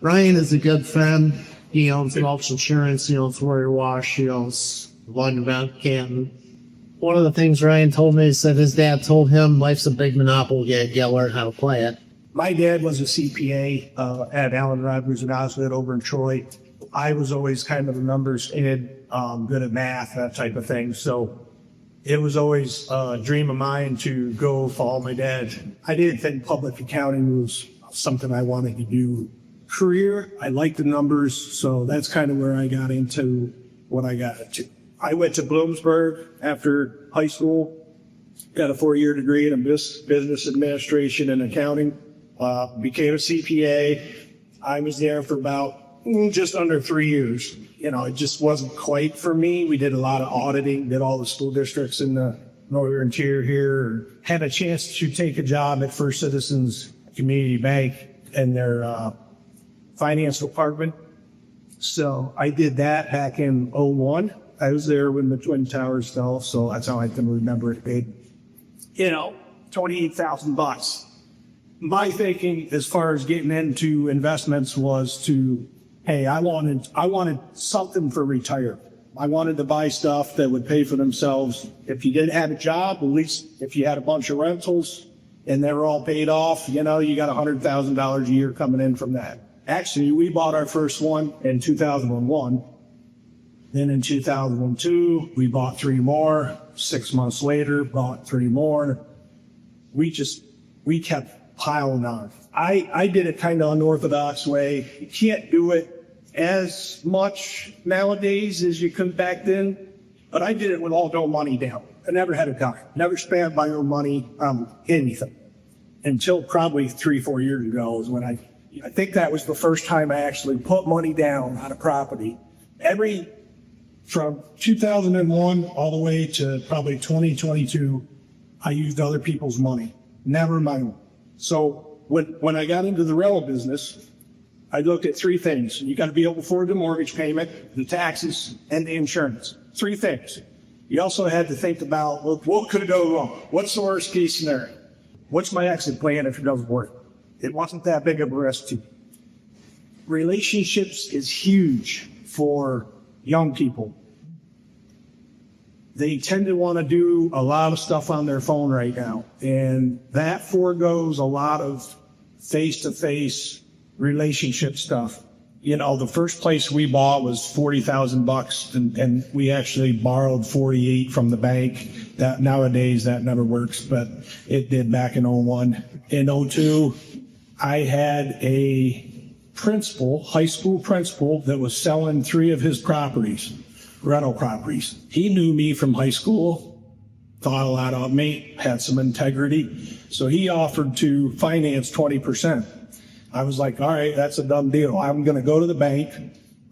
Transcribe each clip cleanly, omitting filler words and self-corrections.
Ryan is a good friend. He owns Gulch Insurance. He owns Warrior Wash. He owns London Event Canton. One of the things Ryan told me is that his dad told him life's a big monopoly. You gotta learn how to play it. My dad was a CPA at Allen Rogers and Osgood over in Troy. I was always kind of a numbers kid, good at math, that type of thing. So it was always a dream of mine to go follow my dad. I didn't think public accounting was something I wanted to do. Career, I like the numbers, so that's kind of where I got into what I got into. I went to Bloomsburg after high school, got a 4-year degree in business administration and accounting, became a CPA. I was there for about just under 3 years. You know, it just wasn't quite for me. We did a lot of auditing, did all the school districts in the northern tier here. Had a chance to take a job at First Citizens Community Bank in their finance department. So I did that back in '01. I was there when the Twin Towers fell, so that's how I can remember it. Paid, you know, $28,000. My thinking as far as getting into investments was to, hey, I wanted something for retirement. I wanted to buy stuff that would pay for themselves. If you didn't have a job, at least if you had a bunch of rentals and they were all paid off, you know, you got $100,000 a year coming in from that. Actually, we bought our first one in 2001. Then in 2002, we bought 3 more. 6 months later, bought 3 more. We kept piling on. I did it kind of unorthodox way. You can't do it as much nowadays as you could back then, but I did it with all no money down. I never had a dime. Never spent my own money on anything until probably 3-4 years ago is when I think that was the first time I actually put money down on a property. From 2001 all the way to probably 2022, I used other people's money, never my own. So when I got into the rental business, I looked at 3 things. You got to be able to afford the mortgage payment, the taxes, and the insurance. 3 things. You also had to think about, well, what could go wrong? What's the worst case scenario? What's my exit plan if it doesn't work? It wasn't that big of a risk to me. Relationships is huge for young people. They tend to want to do a lot of stuff on their phone right now, and that foregoes a lot of face-to-face relationship stuff. You know, the first place we bought was $40,000, and we actually borrowed 48 from the bank. That nowadays that never works, but it did back in '01. In '02, I had a principal, high school principal, that was selling 3 of his properties, rental properties. He knew me from high school, thought a lot of me, had some integrity, so he offered to finance 20%. I was like, all right, that's a done deal. I'm going to go to the bank.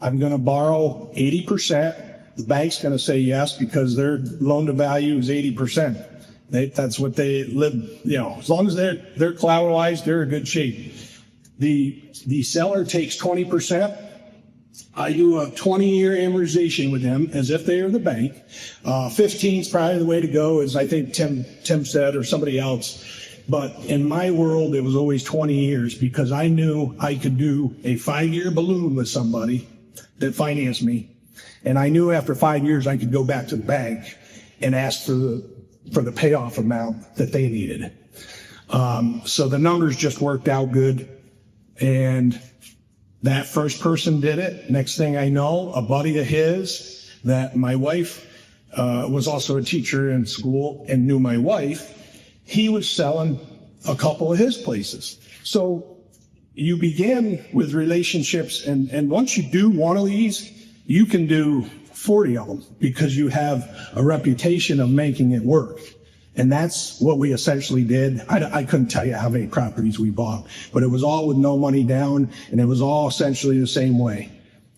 I'm going to borrow 80%. The bank's going to say yes because their loan to value is 80%. That's what they live, you know, as long as they're collateralized, they're in good shape. The seller takes 20%. I do a 20-year amortization with them as if they are the bank. 15 is probably the way to go, as I think Tim said, or somebody else. But in my world, it was always 20 years because I knew I could do a 5-year balloon with somebody that financed me. And I knew after 5 years, I could go back to the bank and ask for the payoff amount that they needed. So the numbers just worked out good. And that first person did it. Next thing I know, a buddy of his that my wife was also a teacher in school and knew my wife, he was selling a couple of his places. So you begin with relationships, and once you do one of these, you can do 40 of them because you have a reputation of making it work. And that's what we essentially did. I couldn't tell you how many properties we bought, but it was all with no money down, and it was all essentially the same way.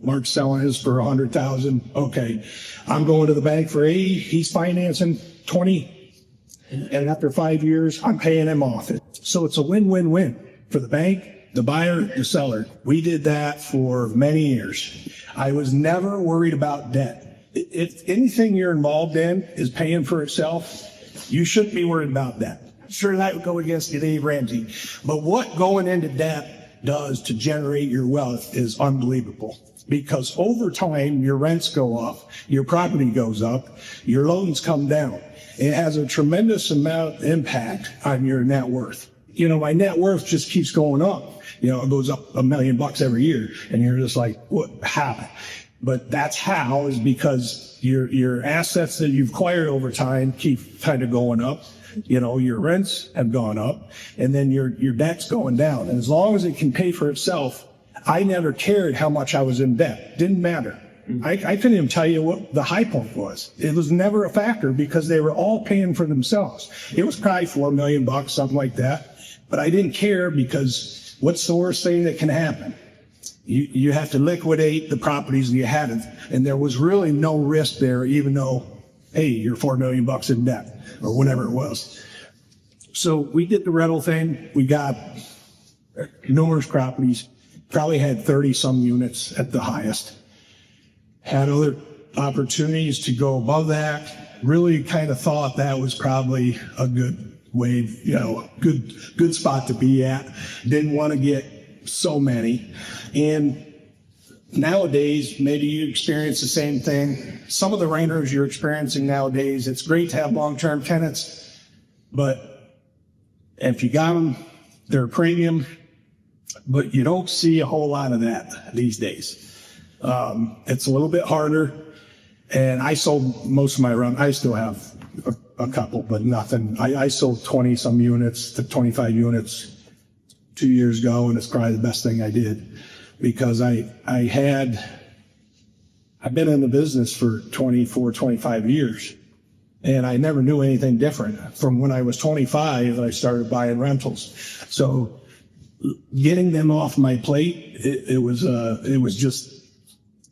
Mark's selling his for $100,000. Okay, I'm going to the bank for 80. He's financing 20. And after 5 years, I'm paying him off. So it's a win-win-win for the bank, the buyer, the seller. We did that for many years. I was never worried about debt. If anything you're involved in is paying for itself, you shouldn't be worried about that. Sure, that would go against Dave Ramsey. But what going into debt does to generate your wealth is unbelievable. Because over time, your rents go up, your property goes up, your loans come down. It has a tremendous amount of impact on your net worth. You know, my net worth just keeps going up. You know, it goes up $1 million every year, and you're just like, what happened? But that's how, is because your assets that you've acquired over time keep kind of going up. You know, your rents have gone up, and then your debt's going down. And as long as it can pay for itself, I never cared how much I was in debt. Didn't matter. I couldn't even tell you what the high point was. It was never a factor because they were all paying for themselves. It was probably $4 million, something like that. But I didn't care, because what's the worst thing that can happen? You have to liquidate the properties that you had, and there was really no risk there, even though, hey, you're $4 million in debt or whatever it was. So we did the rental thing. We got numerous properties, probably had 30 some units at the highest. Had other opportunities to go above that. Really kind of thought that was probably a good way, you know, good spot to be at. Didn't want to get so many. And nowadays, maybe you experience the same thing. Some of the renters you're experiencing nowadays, it's great to have long-term tenants, but if you got them, they're a premium, but you don't see a whole lot of that these days. It's a little bit harder, and I sold most of my run. I still have a couple, but nothing. I sold 20 some units to 25 units 2 years ago, and it's probably the best thing I did, because I've been in the business for 24, 25 years, and I never knew anything different. From when I was 25, I started buying rentals. So getting them off my plate, it was just,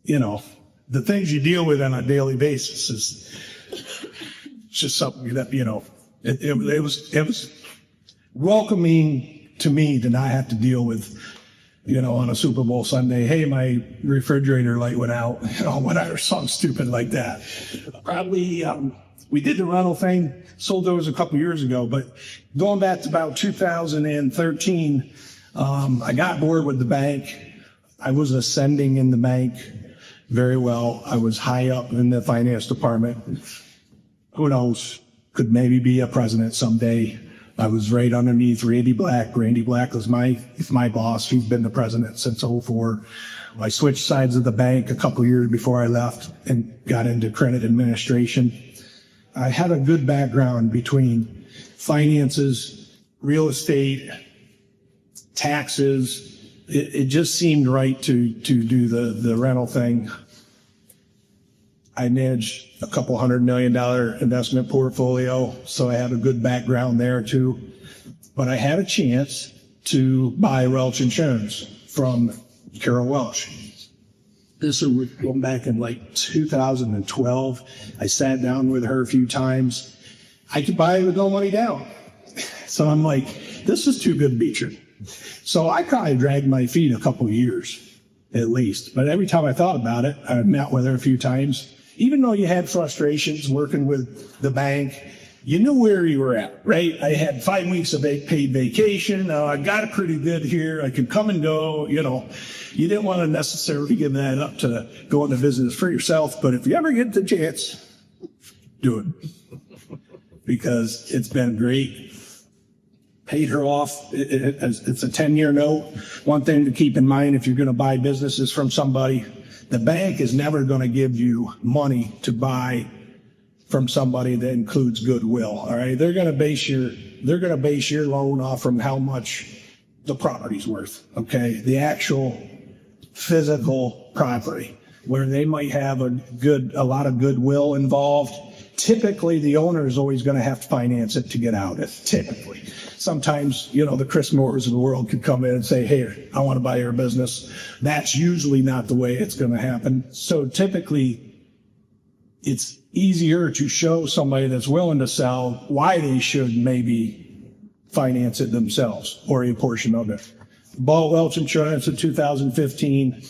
you know, the things you deal with on a daily basis is just something that, you know, it was welcoming to me to not have to deal with, you know, on a Super Bowl Sunday, hey, my refrigerator light went out, you know, whatever, something stupid like that. Probably, we did the rental thing, sold those a couple years ago, but going back to about 2013, I got bored with the bank. I was ascending in the bank very well. I was high up in the finance department. Who knows, could maybe be a president someday. I was right underneath Randy Black. Randy Black was my boss. He's been the president since '04. I switched sides of the bank a couple years before I left and got into credit administration. I had a good background between finances, real estate, taxes. It just seemed right to do the rental thing. I managed a couple $100 million investment portfolio, so I had a good background there too. But I had a chance to buy Welch Insurance from Carol Welch. This was going back in like 2012. I sat down with her a few times. I could buy it with no money down. So I'm like, this is too good to be true. So I probably dragged my feet a couple of years at least. But every time I thought about it, I met with her a few times. Even though you had frustrations working with the bank, you knew where you were at, right? I had 5 weeks of paid vacation. I got it pretty good here. I could come and go, you know. You didn't want to necessarily give that up to go into business for yourself. But if you ever get the chance, do it. Because it's been great. Paid her off. It's a 10-year note. One thing to keep in mind if you're going to buy businesses from somebody, the bank is never going to give you money to buy from somebody that includes goodwill. All right, they're going to base your loan off from how much the property's worth. Okay, the actual physical property, where they might have a lot of goodwill involved. Typically, the owner is always going to have to finance it to get out of it. Typically. Sometimes, you know, the Chris Moores of the world could come in and say, hey, I want to buy your business. That's usually not the way it's going to happen. So typically, it's easier to show somebody that's willing to sell why they should maybe finance it themselves or a portion of it. Bought Welch Insurance in 2015.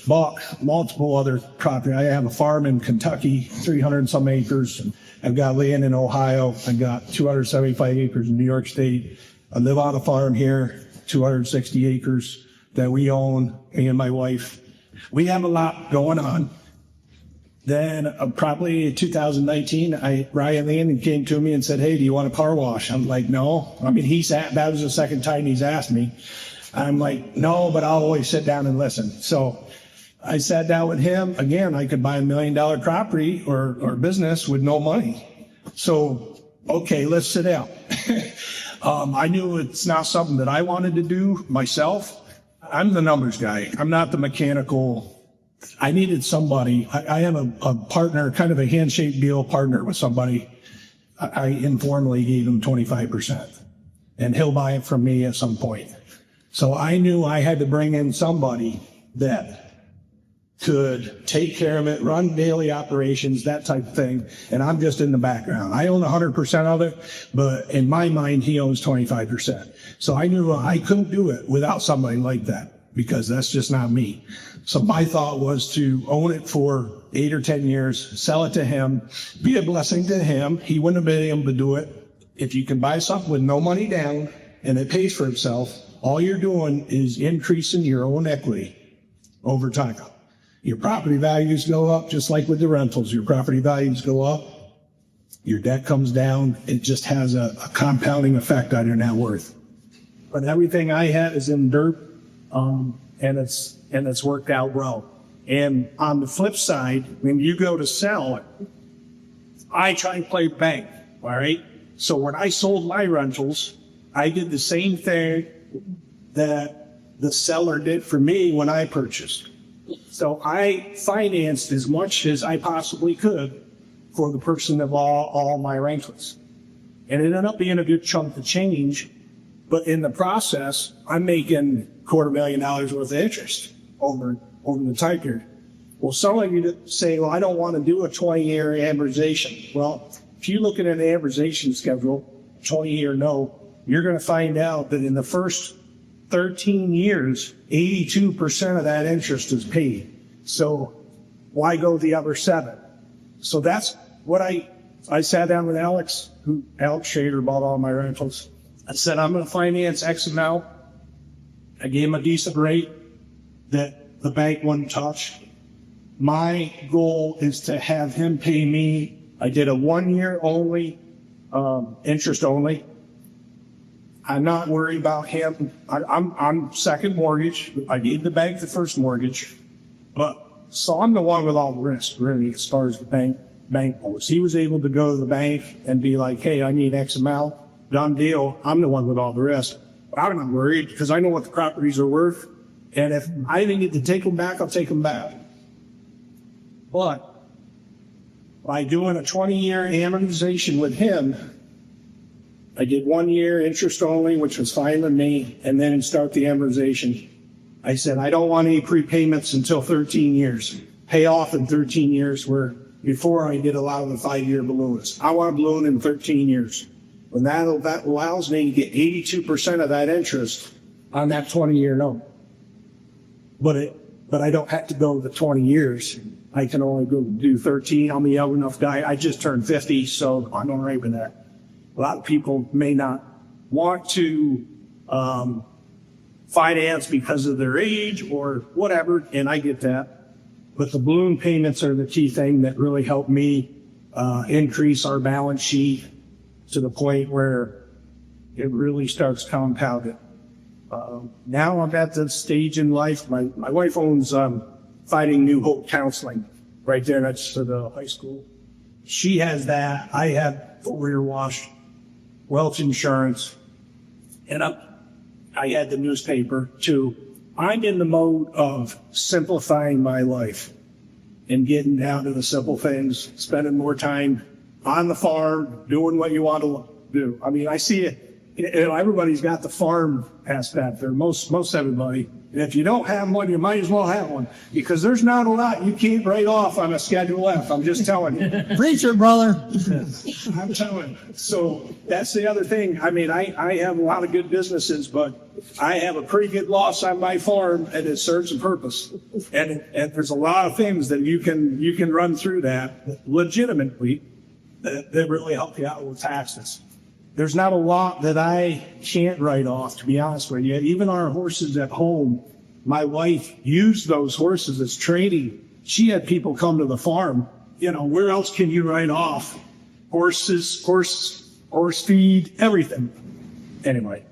Bought multiple other property. I have a farm in Kentucky, 300 and some acres. I've got land in Ohio. I've got 275 acres in New York State. I live on a farm here, 260 acres. that we own, me and my wife. We have a lot going on. Then probably in 2019, Ryan Landon came to me and said, "Hey, do you want a car wash?" I'm like, "No." I mean, that was the second time he's asked me. I'm like, "No, but I'll always sit down and listen." So I sat down with him. Again, I could buy $1 million property or business with no money. So, okay, let's sit down. I knew it's not something that I wanted to do myself. I'm the numbers guy. I'm not the mechanical. I needed somebody. I have a partner, kind of a handshake deal partner with somebody. I informally gave him 25%, and he'll buy it from me at some point. So I knew I had to bring in somebody that could take care of it, run daily operations, that type of thing. And I'm just in the background. I own 100% of it, but in my mind, he owns 25%. So I knew I couldn't do it without somebody like that, because that's just not me. So my thought was to own it for 8 or 10 years, sell it to him, be a blessing to him. He wouldn't have been able to do it. If you can buy something with no money down and it pays for itself, all you're doing is increasing your own equity over time. Your property values go up, just like with the rentals. Your property values go up, your debt comes down. It just has a compounding effect on your net worth. But everything I had is in dirt, and it's worked out well. And on the flip side, when you go to sell it, I try and play bank, all right? So when I sold my rentals, I did the same thing that the seller did for me when I purchased. So I financed as much as I possibly could for the person of all my rentals. And it ended up being a good chunk of change. But in the process, I'm making $250,000 worth of interest over the time period. Well, some of you say, well, I don't want to do a 20-year amortization. Well, if you look at an amortization schedule, 20-year note, you're going to find out that in the first 13 years, 82% of that interest is paid. So why go the other 7? So that's what I sat down with Alex Shader bought all my rentals. I said, I'm going to finance X amount. I gave him a decent rate that the bank wouldn't touch. My goal is to have him pay me. I did a 1-year only, interest only. I'm not worried about him. I'm second mortgage. I gave the bank the first mortgage, so I'm the one with all the risk, really, as far as the bank goes. He was able to go to the bank and be like, hey, I need X amount, done deal. I'm the one with all the risk. But I'm not worried because I know what the properties are worth. And if I need to take them back, I'll take them back. But by doing a 20-year amortization with him, I did 1 year interest only, which was fine with me, and then start the amortization. I said, I don't want any prepayments until 13 years. Pay off in 13 years, where before I did a lot of the 5-year balloons. I want a balloon in 13 years. And that allows me to get 82% of that interest on that 20-year note. But I don't have to go the 20 years. I can only go do 13. I'm a young enough guy. I just turned 50, so I'm all right with that. A lot of people may not want to finance because of their age or whatever, and I get that. But the balloon payments are the key thing that really helped me increase our balance sheet to the point where it really starts compounding. Now I'm at the stage in life, my wife owns Fighting New Hope Counseling right there next to the high school. She has that. I have rear wash, Welch insurance, and I had the newspaper too. I'm in the mode of simplifying my life and getting down to the simple things, spending more time on the farm, doing what you want to do. I mean, I see it. You know, everybody's got the farm aspect there, most everybody. And if you don't have one, you might as well have one, because there's not a lot you can't write off on a Schedule F. I'm just telling you. Preacher, brother. I'm telling you. So that's the other thing. I mean, I have a lot of good businesses, but I have a pretty good loss on my farm, and it serves a purpose. And there's a lot of things that you can run through that legitimately that really help you out with taxes. There's not a lot that I can't write off, to be honest with you. Even our horses at home, my wife used those horses as training. She had people come to the farm. You know, where else can you write off? Horses, horse feed, everything. Anyway,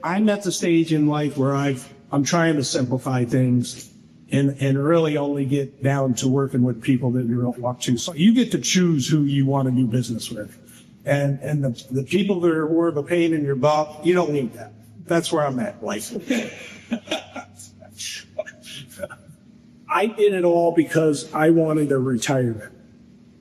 I'm at the stage in life where I'm trying to simplify things and really only get down to working with people that you don't want to. So you get to choose who you want to do business with. And the people that are more of a pain in your butt, you don't need that. That's where I'm at in life. I did it all because I wanted a retirement.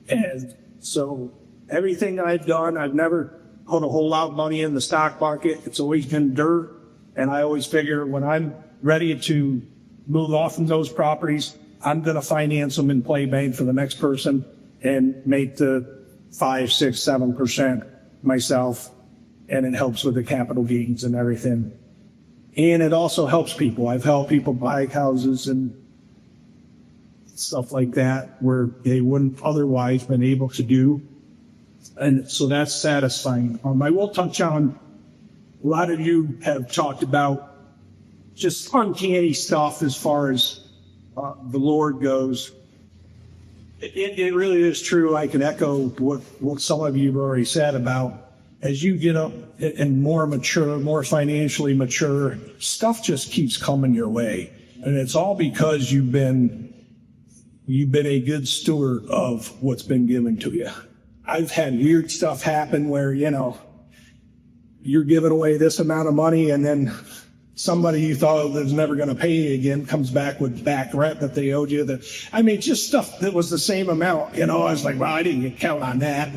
And so everything I've done, I've never put a whole lot of money in the stock market. It's always been dirt. And I always figure when I'm ready to move off from those properties, I'm going to finance them and play bank for the next person and make the 5, 6, 7% myself. And it helps with the capital gains and everything. And it also helps people. I've helped people buy houses and stuff like that where they wouldn't otherwise been able to do. And so that's satisfying. I will touch on, a lot of you have talked about just uncanny stuff as far as the Lord goes. It really is true. I can echo what some of you have already said about as you get up and more mature, more financially mature, stuff just keeps coming your way. And it's all because you've been a good steward of what's been given to you. I've had weird stuff happen where, you know, you're giving away this amount of money and then somebody you thought was never going to pay you again comes back with back rent that they owed you. Just stuff that was the same amount. You know, I was like, well, I didn't count on that.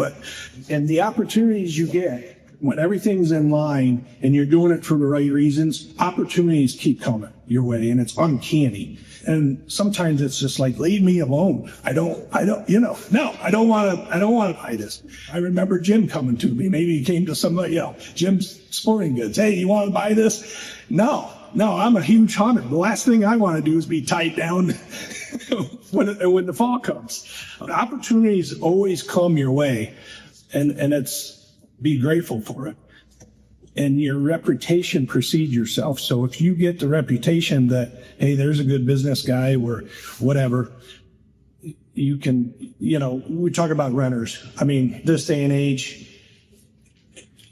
And the opportunities you get when everything's in line and you're doing it for the right reasons, opportunities keep coming your way and it's uncanny. And sometimes it's just like, leave me alone. I don't want to buy this. I remember Jim coming to me. Maybe he came to somebody else. Jim's Sporting Goods. Hey, you want to buy this? No, I'm a huge hunter. The last thing I want to do is be tied down when the fall comes. Opportunities always come your way and it's be grateful for it. And your reputation precedes yourself. So if you get the reputation that, hey, there's a good business guy or whatever, you can, we talk about renters. I mean, this day and age,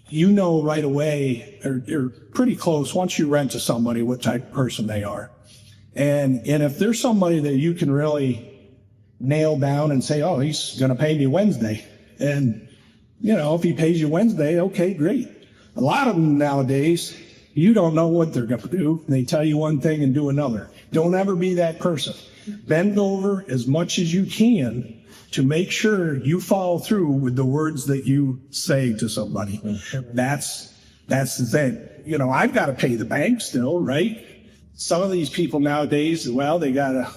you know right away, or pretty close, once you rent to somebody, what type of person they are. And if there's somebody that you can really nail down and say, oh, he's going to pay me Wednesday. And, if he pays you Wednesday, okay, great. A lot of them nowadays, you don't know what they're going to do. They tell you one thing and do another. Don't ever be that person. Bend over as much as you can to make sure you follow through with the words that you say to somebody. That's the thing. I've got to pay the bank still, right? Some of these people nowadays, well, they got to,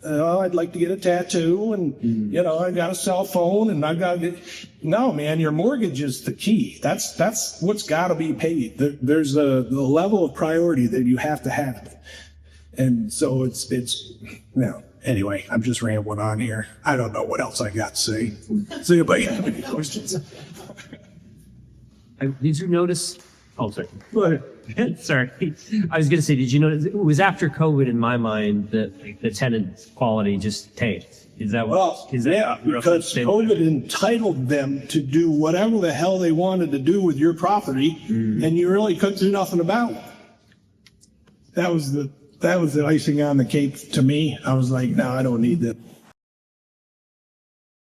I'd like to get a tattoo and, I got a cell phone and I got to get, no, man, your mortgage is the key. That's what's got to be paid. There's the level of priority that you have to have. And so it's anyway, I'm just rambling on here. I don't know what else I got to say. Does anybody have any questions? Did you notice? Oh, sorry. Go ahead. Sorry. I was going to say, did you notice it was after COVID in my mind that the tenant quality just tanked? Is that what? Well, because COVID entitled them to do whatever the hell they wanted to do with your property, and you really couldn't do nothing about it. That was the icing on the cake to me. I was like, no, I don't need that.